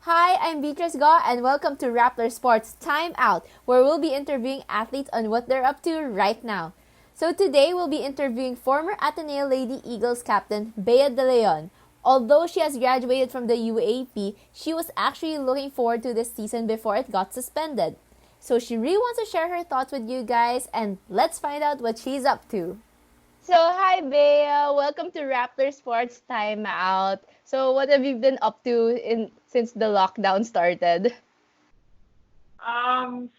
Hi, I'm Beatrice Gaw and welcome to Rappler Sports Timeout, where we'll be interviewing athletes on what they're up to right now. So today we'll be interviewing former Ateneo Lady Eagles captain Bea De Leon. Although she has graduated from the UAAP, she was actually looking forward to this season before it got suspended. So she really wants to share her thoughts with you guys, and let's find out what she's up to. So, hi, Bea. Welcome to Rappler Sports Timeout. So, what have you been up to since the lockdown started?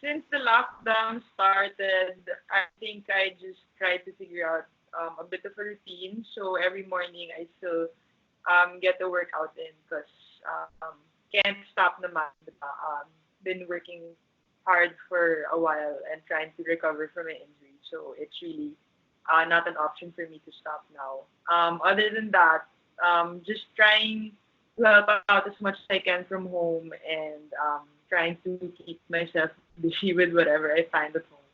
Since the lockdown started, I think I just tried to figure out a bit of a routine. So every morning I still get the workout in because can't stop naman. Diba? Been working hard for a while and trying to recover from my injury. So it's really not an option for me to stop now. Other than that, just trying to help out as much as I can from home and trying to keep myself busy with whatever I find at home.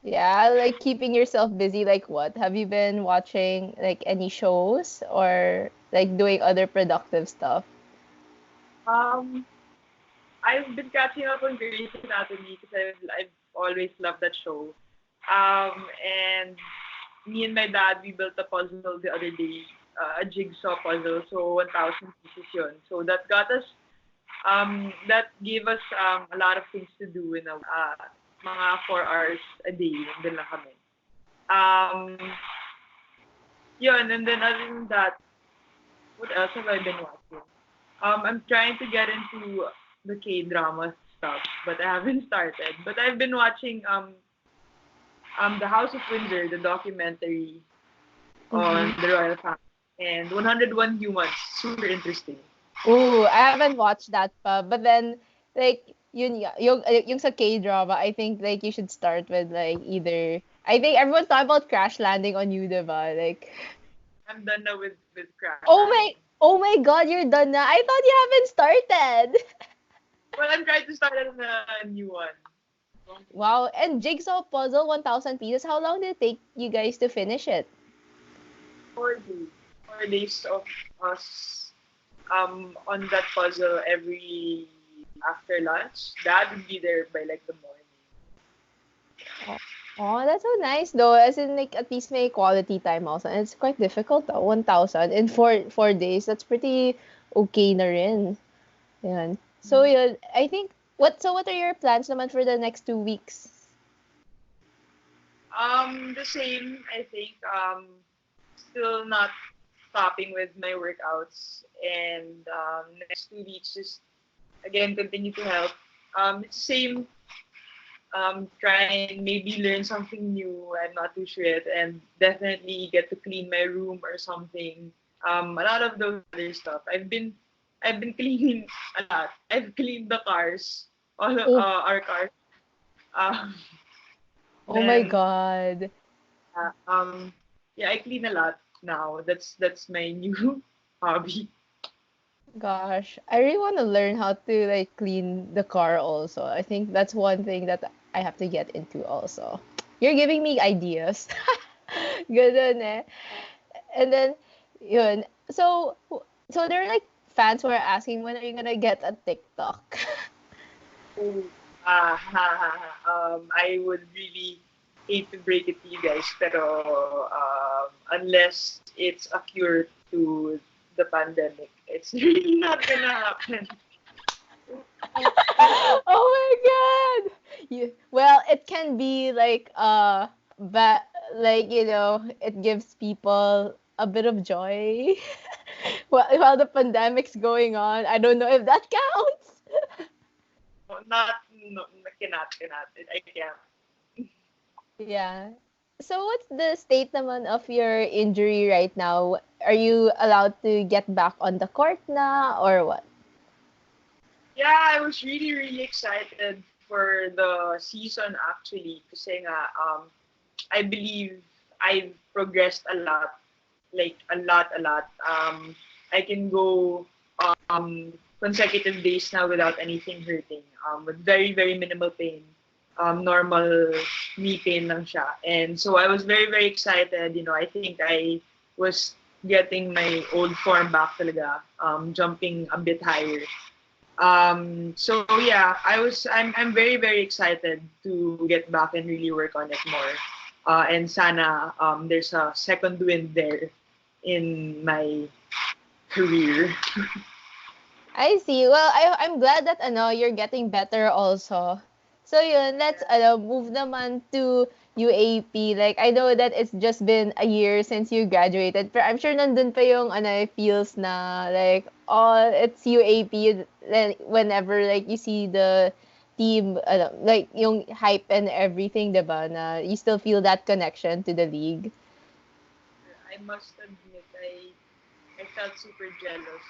Yeah, like keeping yourself busy, like what? Have you been watching like any shows or like doing other productive stuff? Um, I've been catching up on Grey's Anatomy because I've always loved that show. And me and my dad, we built a puzzle the other day, a jigsaw puzzle, so 1,000 pieces yun. So that gave us a lot of things to do in mga 4 hours a day. Nandun lang kami. Um, Yun, and then other than that, what else have I been watching? I'm trying to get into the K-drama stuff, but I haven't started. But I've been watching The House of Windsor, the documentary Mm-hmm. on the royal family, and 101 Humans. Super interesting. Ooh, I haven't watched that pa, but then like yung sa K-drama, I think like you should start with like either I think everyone's talking about Crash Landing on you, diba? Like I'm done now with Crash oh my Landing. oh my God, you're done na. I thought you haven't started. Well, I'm trying to start on a new one. Wow, and Jigsaw Puzzle 1000 pieces. How long did it take you guys to finish it? 4 days. 4 days of us on that puzzle every after lunch. Dad would be there by like the morning. Oh, oh, that's so nice though. As in like at least may quality time also. And it's quite difficult though. 1000 in four days. That's pretty okay na rin. Yan. So yun, I think what are your plans naman for the next 2 weeks? The same, I think. Still not stopping with my workouts, and next 2 weeks just again continue to help. It's the same. Try and maybe learn something new. I'm not too sure yet, and definitely get to clean my room or something. A lot of those other stuff. I've been cleaning a lot. I've cleaned the cars, all of, Oh, our cars. Um, oh my then God. uh, um, yeah, I clean a lot now. That's my new hobby. Gosh, I really want to learn how to like clean the car also. I think that's one thing that I have to get into also. You're giving me ideas. Ganun eh. And then, yun. So there are like fans who are asking when are you gonna get a TikTok? Oh, I would really hate to break it to you guys, pero unless it's a cure to the pandemic, it's really not gonna happen. Oh my God. Well, it can be like but like it gives people a bit of joy while the pandemic's going on. I don't know if that counts. Not, no, cannot. I can't. Yeah. So what's the state naman of your injury right now? Are you allowed to get back on the court na or what? Yeah, I was really excited for the season actually kasi nga I believe I've progressed a lot, like a lot. I can go consecutive days now without anything hurting, with very minimal pain. Normal knee pain lang siya. And so I was very excited. I think I was getting my old form back talaga, jumping a bit higher. So yeah, I'm very very excited to get back and really work on it more. And sana there's a second wind there in my career. I see. Well, I'm glad that you're getting better also. So yun, let's move naman to UAP. Like I know that it's just been a year since you graduated, but I'm sure nandun pa yung feels na like all it's UAP then whenever like you see the team like yung hype and everything, 'di ba? Na you still feel that connection to the league. I must admit, I felt super jealous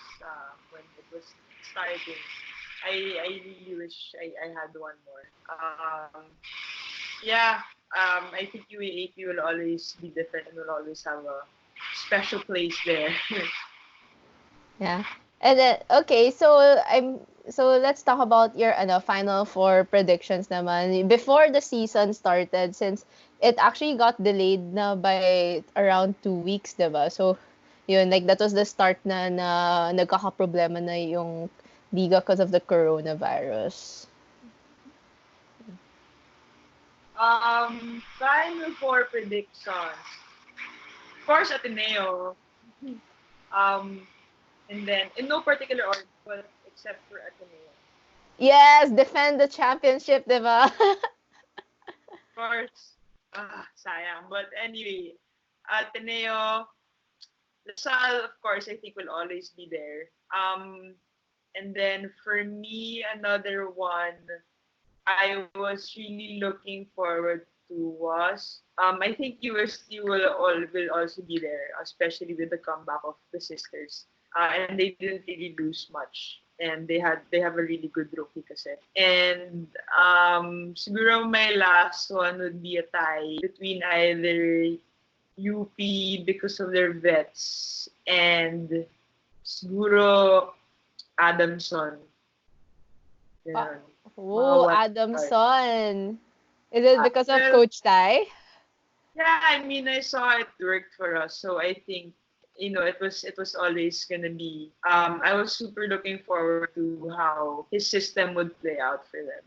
when it was starting. I really wish I had one more. Yeah, I think UAAP will always be different and will always have a special place there. Yeah. And then okay, so let's talk about your final four predictions naman. Before the season started, since it actually got delayed na by around 2 weeks, 'di ba? So yun, like that was the start na nagkakaproblema na yung liga because of the coronavirus. Final four predictions. Of course, Ateneo. Um, and then in no particular order, but except for Ateneo. Yes, defend the championship, 'di ba? Of course, sayang. But anyway, Ateneo, Lasal, of course, I think will always be there. And then for me, another one I was really looking forward to was I think UST will also be there, especially with the comeback of the sisters. And they didn't really lose much. And they have a really good rookie kasi. And siguro my last one would be a tie between either UP because of their vets and siguro Adamson. Ah, Ganun. Mga oh, wild card. Adamson. Is it because of Well, Coach Tai? yeah, I mean, I saw it worked for us, so I think it was always gonna be. I was super looking forward to how his system would play out for them.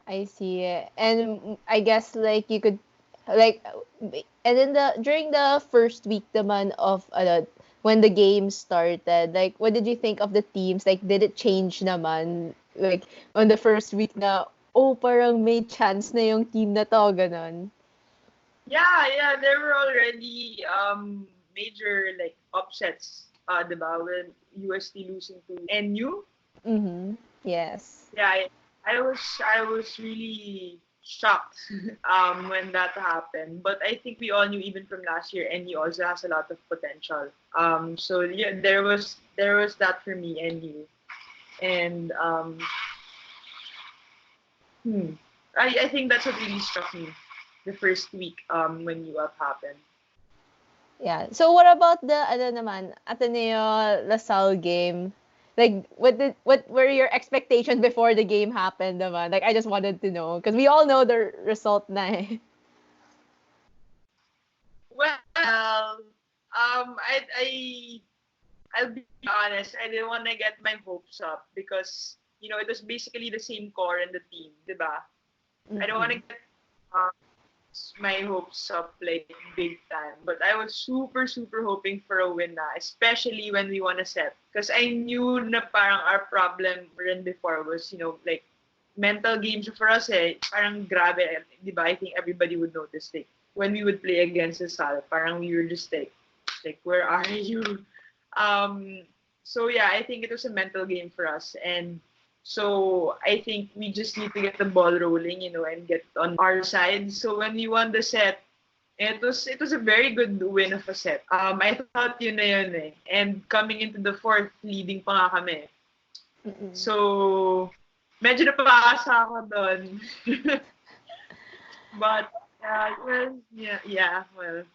I see. And I guess like you could like and then the during the first week naman of when the game started, like what did you think of the teams? Like did it change naman like on the first week na oh parang may chance na yung team na to ganon. Yeah, yeah, there were already major like upsets, diba, when UST losing to NU. Mhm. Yes. Yeah, I was really shocked when that happened. But I think we all knew even from last year, NU also has a lot of potential. So yeah, there was that for me, NU, and hmm, I think that's what really struck me the first week when UAP happened. Yeah. So what about the naman Ateneo LaSalle game? Like what were your expectations before the game happened naman? Like I just wanted to know because we all know the result na eh. Well, I'll be honest. I didn't want to get my hopes up because it was basically the same core in the team, diba? I don't want to Mm-mm. get uh, my hopes up like big time, but I was super super hoping for a win na, especially when we won a set. Because I knew na parang our problem rin before was like mental games for us parang grabe, di ba? I think everybody would notice like when we would play against the Sal, parang we were just like where are you? Um, so yeah, I think it was a mental game for us, and so I think we just need to get the ball rolling, and get on our side. So when we won the set, it was a very good win of a set. I thought yun na yun eh. And coming into the fourth, leading pa nga kami. Mm-mm. So medyo napakasa ako doon. But well, yeah, well,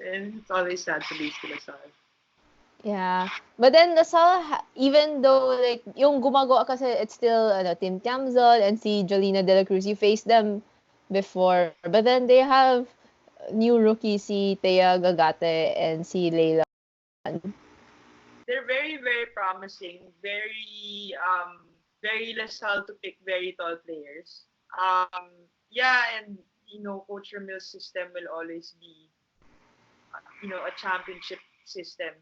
it's always sad to lose to Lasal. Yeah. But then LaSalle even though like yung gumagawa kasi it's still Tim Tiamzol and si Jolina De La Cruz, you faced them before. But then they have new rookie si Thea Gagate and si Leila. they're very, very promising. Very LaSalle to pick very tall players. Yeah, and Coach Ramil's system will always be, a championship system,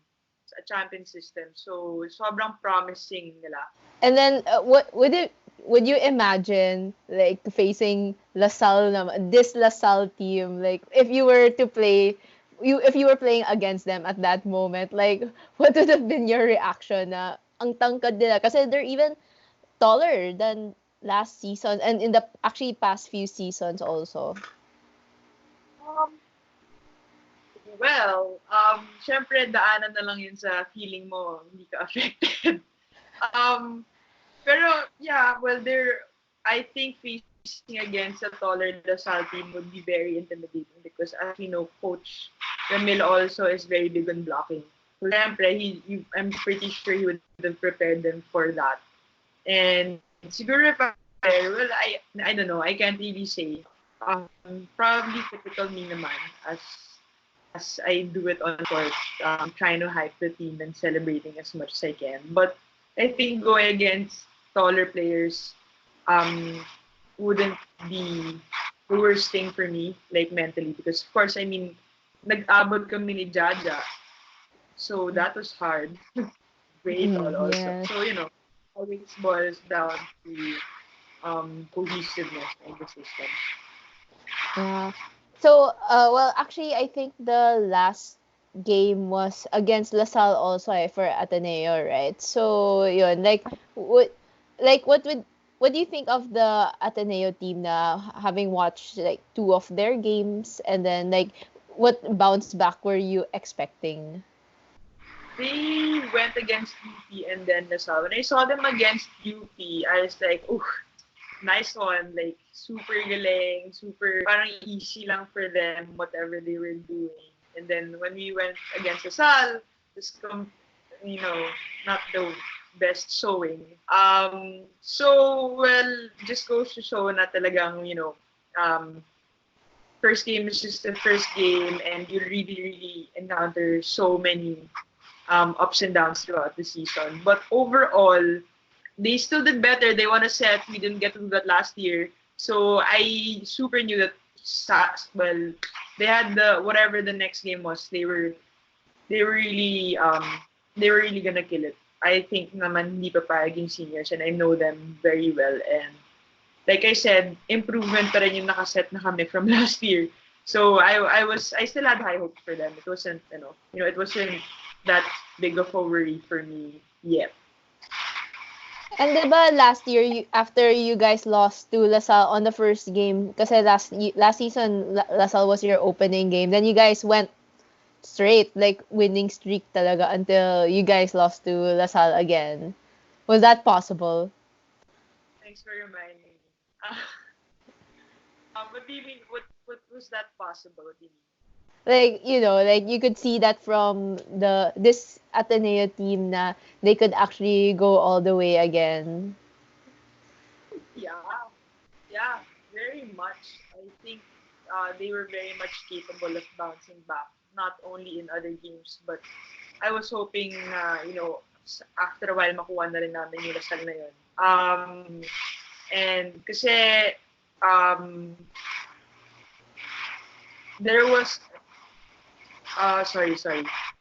a champion system. So sobrang promising nila. And then, what would you imagine like facing LaSalle naman, this LaSalle team, like if you were to play if you were playing against them at that moment, like what would have been your reaction na ang tangkad nila kasi they're even taller than last season and in the actually past few seasons also. Um, syempre daanan na lang yun sa feeling mo, hindi ka affected. Um, Pero yeah, well, I think facing against a taller Lasal team would be very intimidating because, as we know, Coach Ramil also is very big on blocking. So, syempre, I'm pretty sure he would have prepared them for that. And siguro if well, I don't know, I can't really say. Probably typical me naman as I do it on court, trying to hype the team and celebrating as much as I can. But I think going against taller players wouldn't be the worst thing for me, like mentally, because of course, I mean, nag-abot kami ni Jaja, so that was hard. Very tall also. Yes. So, always boils down to cohesiveness in the system. Yeah. So, well, actually, I think the last game was against LaSalle also for Ateneo, right? So, yun, what do you think of the Ateneo team na having watched like two of their games and then like what bounce back were you expecting? They went against UP and then Nassau. When I saw them against UP, I was like, "Ooh, nice one!" Like super galing, super parang easy lang for them whatever they were doing. And then when we went against Lasal, just not the best showing. So well, just goes to show na talagang first game is just the first game, and you really really encounter so many ups and downs throughout the season. But overall, they still did better. They won a set. We didn't get to do that last year. So I super knew that well, they had whatever the next game was. They were really gonna kill it. I think naman hindi pa yung seniors, and I know them very well. And like I said, improvement pa rin yung nakaset na kami from last year. So I still had high hopes for them. It wasn't it wasn't that big of a worry for me yet. And diba last year, after you guys lost to LaSalle on the first game, kasi last season, LaSalle was your opening game, then you guys went straight, like winning streak talaga until you guys lost to LaSalle again. Was that possible? Thanks for reminding me. What do you mean? What was that possible? What do you mean? Like, like you could see that from this Ateneo team na they could actually go all the way again. Yeah, yeah, very much. I think they were very much capable of bouncing back, not only in other games, but I was hoping na, after a while makuha na rin namin yung Lasal na yun. And kasi there was sorry.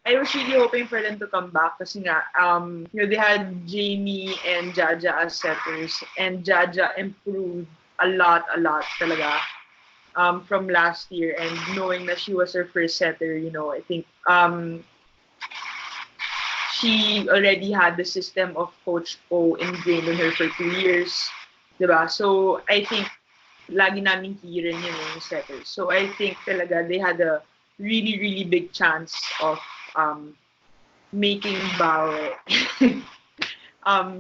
I was really hoping for them to come back kasi nga, they had Jamie and Jaja as setters, and Jaja improved a lot talaga from last year. And knowing that she was her first setter, I think she already had the system of Coach O ingrained in her for 2 years, diba? So I think lagi namin hirin yun yung setters. So I think talaga they had a really, really big chance of making bow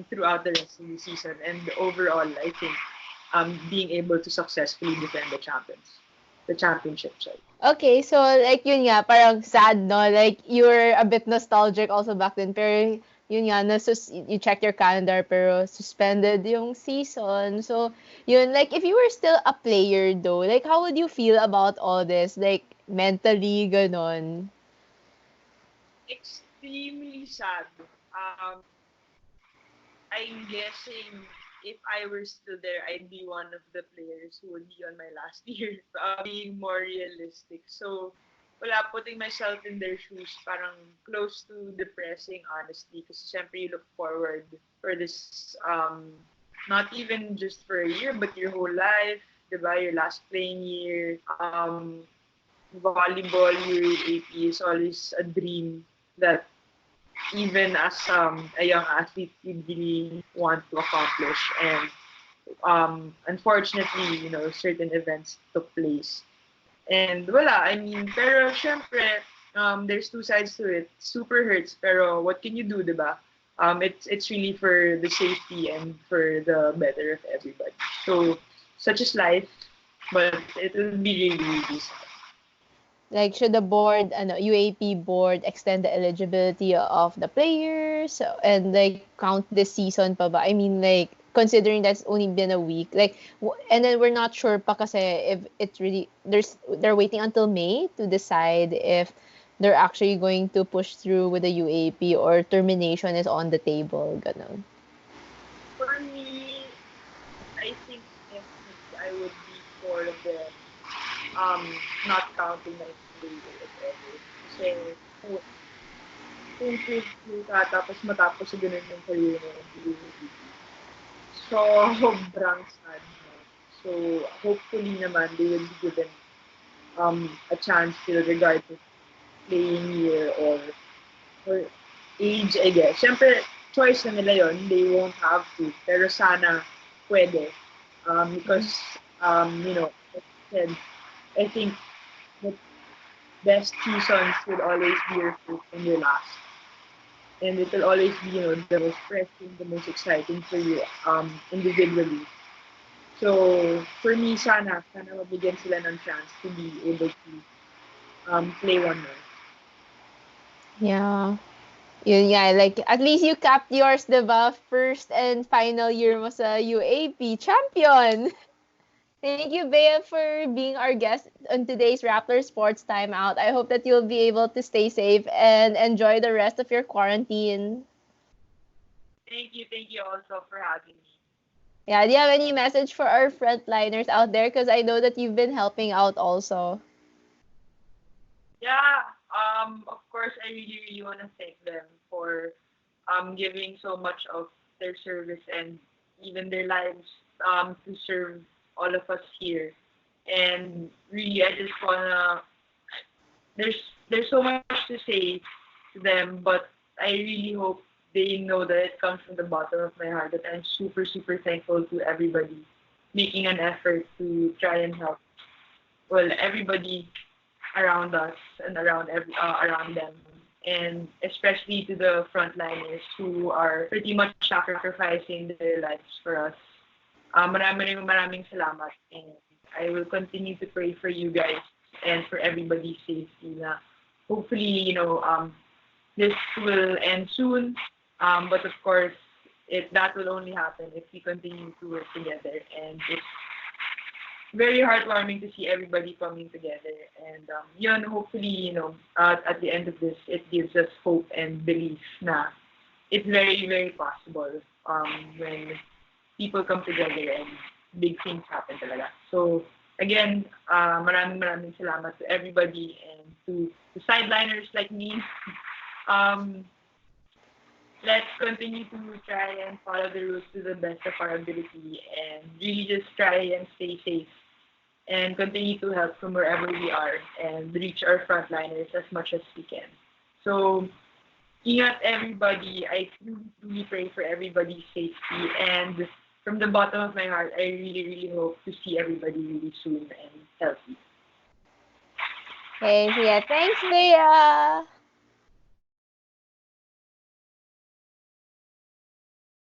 throughout the rest of the season. And overall, I think being able to successfully defend the championship. Sorry. Okay, so like yun nga, parang sad, no? Like you were a bit nostalgic also back then, pero yun nga, you checked your calendar pero suspended yung season. So, yun, like if you were still a player though, like how would you feel about all this? Like mentally, ganon. extremely sad. Um, I'm guessing if I were still there, I'd be one of the players who would be on my last year, being more realistic. So, wala, putting myself in their shoes, parang close to depressing, honestly, because syempre you look forward for this, not even just for a year, but your whole life, diba? Your last playing year, volleyball, UAAP is always a dream that even as a young athlete you really want to accomplish. And unfortunately, certain events took place. And wala, I mean, pero syempre, there's two sides to it. Super hurts, pero what can you do, diba? It's really for the safety and for the better of everybody. So, such is life, but it will be really, really sad. Like, should the board, UAP board extend the eligibility of the players and like count this season pa ba? I mean, like, considering that's only been a week, like, and then we're not sure pa kasi if it's really they're waiting until May to decide if they're actually going to push through with the UAP or termination is on the table, ganun. For me, I think definitely I would be for the not counting na failure if ever. Kasi kung faithful ka tapos matapos sa ganun yung career mo in the UAP, sobrang sad na. So, hopefully naman they will be given a chance still regardless of playing year or age, I guess. Siyempre, choice na nila yon. They won't have to. Pero sana pwede. Because, like I said, I think the best seasons will always be your first and your last. And it will always be, the most pressing, the most exciting for you individually. So, for me, sana mabigyan sila ng chance to be able to play one more. Yeah. Yun nga, like, at least you capped yours, diba? First and final year mo sa UAP. Champion! Thank you, Bea, for being our guest on today's Rappler Sports Timeout. I hope that you'll be able to stay safe and enjoy the rest of your quarantine. Thank you also for having me. Yeah, do you have any message for our frontliners out there? Because I know that you've been helping out also. Yeah, of course, I really, really want to thank them for giving so much of their service and even their lives to serve all of us here. And really, I just wanna. There's there's so much to say to them, but I really hope they know that it comes from the bottom of my heart that I'm super, super thankful to everybody making an effort to try and help. Well, everybody around us and around them, and especially to the frontliners who are pretty much sacrificing their lives for us. Maraming salamat, and I will continue to pray for you guys and for everybody's safety. Na hopefully, this will end soon. But of course, that will only happen if we continue to work together, and it's very heartwarming to see everybody coming together. And yun, hopefully, at the end of this, it gives us hope and belief na it's very, very possible when people come together and big things happen talaga. So, again, maraming salamat to everybody and to the sideliners like me. Um, let's continue to try and follow the rules to the best of our ability and really just try and stay safe and continue to help from wherever we are and reach our frontliners as much as we can. So, ingat everybody. I truly pray for everybody's safety. And from the bottom of my heart, I really, really hope to see everybody really soon and healthy. Okay, so yeah, thanks, Bea!